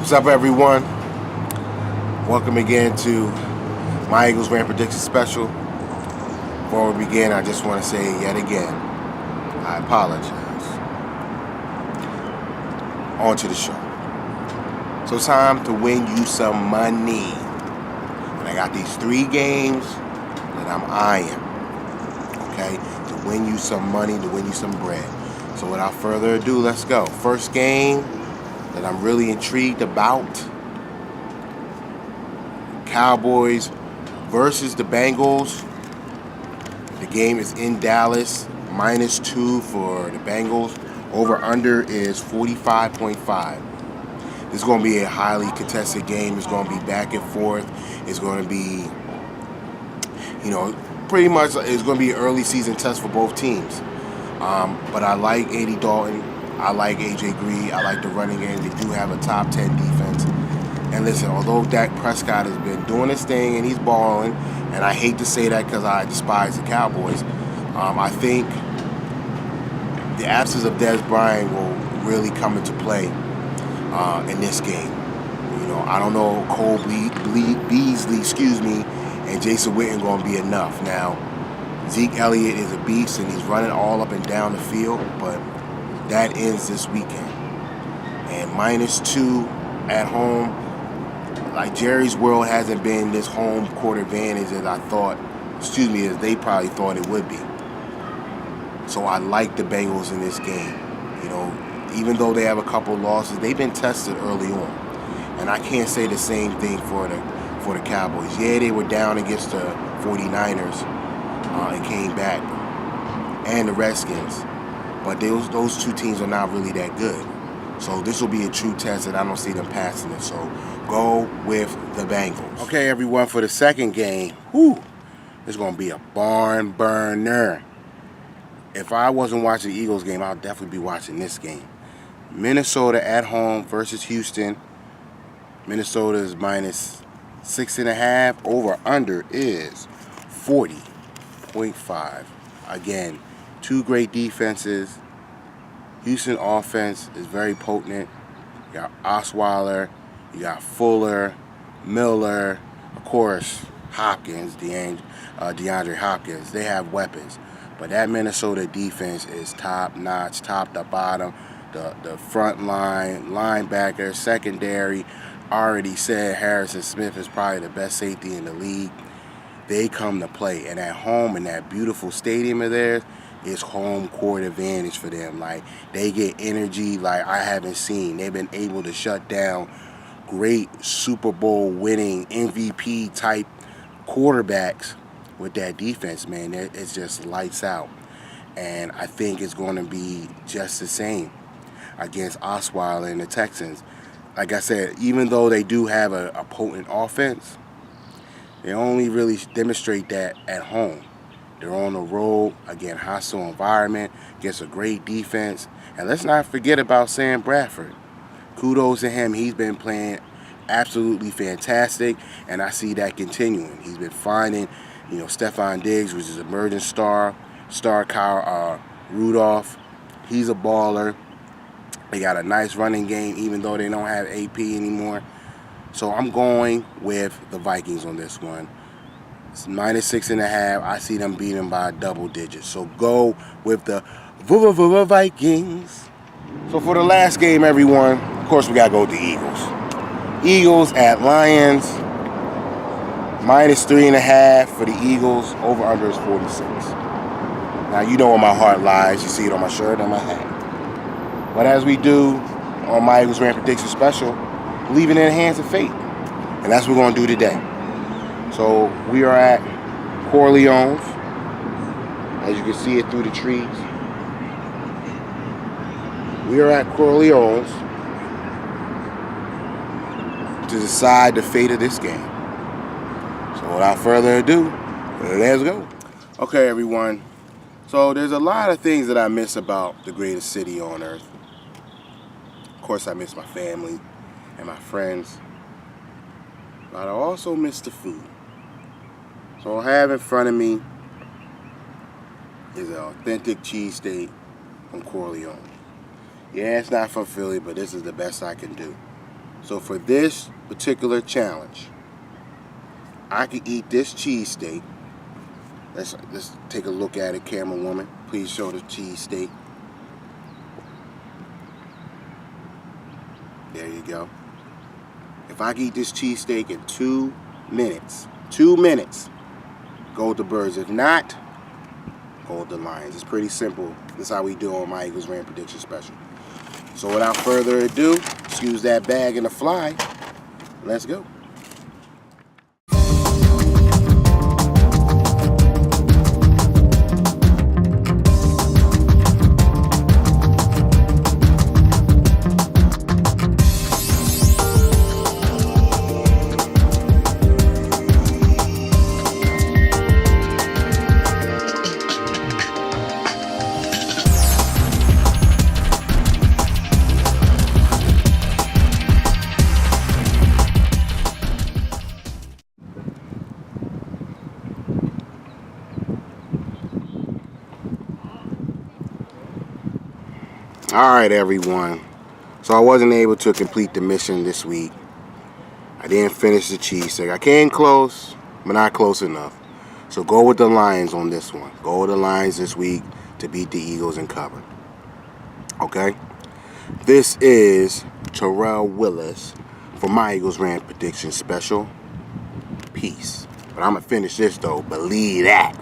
What's up, everyone? Welcome again to my Eagles Rant Prediction Special. Before we begin, I just want to say yet again, I apologize. On to the show. So it's time to win you some money. And I got these 3 games that I'm eyeing, okay, to win you some money, to win you some bread. So without further ado, let's go. First game that I'm really intrigued about, Cowboys versus the Bengals. The game is in Dallas, -2 for the Bengals. Over under is 45.5. This is going to be a highly contested game. It's going to be back and forth. It's going to be, pretty much it's going to be an early season test for both teams. But I like Andy Dalton. I like A.J. Green. I like the running game. They do have a top 10 defense. And listen, although Dak Prescott has been doing his thing and he's balling, and I hate to say that because I despise the Cowboys, I think the absence of Dez Bryant will really come into play in this game. I don't know Cole Beasley, and Jason Witten going to be enough. Now, Zeke Elliott is a beast and he's running all up and down the field, but that ends this weekend. And -2 at home, like Jerry's world hasn't been this home court advantage as as they probably thought it would be. So I like the Bengals in this game. Even though they have a couple losses, they've been tested early on. And I can't say the same thing for the Cowboys. Yeah, they were down against the 49ers and came back, and the Redskins. But those two teams are not really that good. So this will be a true test, and I don't see them passing it. So go with the Bengals. Okay, everyone, for the second game, it's going to be a barn burner. If I wasn't watching the Eagles game, I'll definitely be watching this game. Minnesota at home versus Houston. Minnesota is -6.5. Over under is 40.5. Again, 2 great defenses. Houston offense is very potent. You got Osweiler, you got Fuller, Miller, of course, Hopkins, DeAndre Hopkins. They have weapons. But that Minnesota defense is top-notch, top to bottom. The front line, linebacker, secondary. Already said Harrison Smith is probably the best safety in the league. They come to play. And at home in that beautiful stadium of theirs, it's home court advantage for them. Like, they get energy like I haven't seen. They've been able to shut down great Super Bowl winning MVP type quarterbacks with that defense, man. It's just lights out. And I think it's going to be just the same against Osweiler and the Texans. Like I said, even though they do have a potent offense, they only really demonstrate that at home. They're on the road, again, hostile environment, against a great defense. And let's not forget about Sam Bradford. Kudos to him. He's been playing absolutely fantastic, and I see that continuing. He's been finding, Stephon Diggs, which is an emerging star Kyle Rudolph. He's a baller. They got a nice running game, even though they don't have AP anymore. So I'm going with the Vikings on this one. It's -6.5. I see them beating by double digits. So go with the Vikings. So for the last game, everyone, of course, we got to go with the Eagles. Eagles at Lions. -3.5 for the Eagles. Over under is 46. Now, you know where my heart lies. You see it on my shirt and my hat. But as we do on my Eagles Rant Prediction Special, leave it in the hands of fate. And that's what we're going to do today. So we are at Corleone's. As you can see it through the trees. We are at Corleone's to decide the fate of this game. So without further ado, let's go. Okay, everyone. So there's a lot of things that I miss about the greatest city on earth. Of course, I miss my family and my friends. But I also miss the food. So I have in front of me is an authentic cheesesteak from Corleone. Yeah, it's not from Philly, but this is the best I can do. So for this particular challenge, I could eat this cheesesteak. Let's take a look at it, camera woman. Please show the cheesesteak. There you go. If I could eat this cheesesteak in 2 minutes, go with the birds. If not, go with the Lions. It's pretty simple. This is how we do on my Eagles Rand prediction special. So without further ado, excuse that bag and the fly. Let's go. Alright everyone, so I wasn't able to complete the mission this week. I didn't finish the cheesesteak. I came close, but not close enough. So go with the Lions on this one. Go with the Lions this week to beat the Eagles and cover. Okay? This is Terrell Willis for my Eagles Rand prediction special. Peace. But I'm going to finish this though, believe that.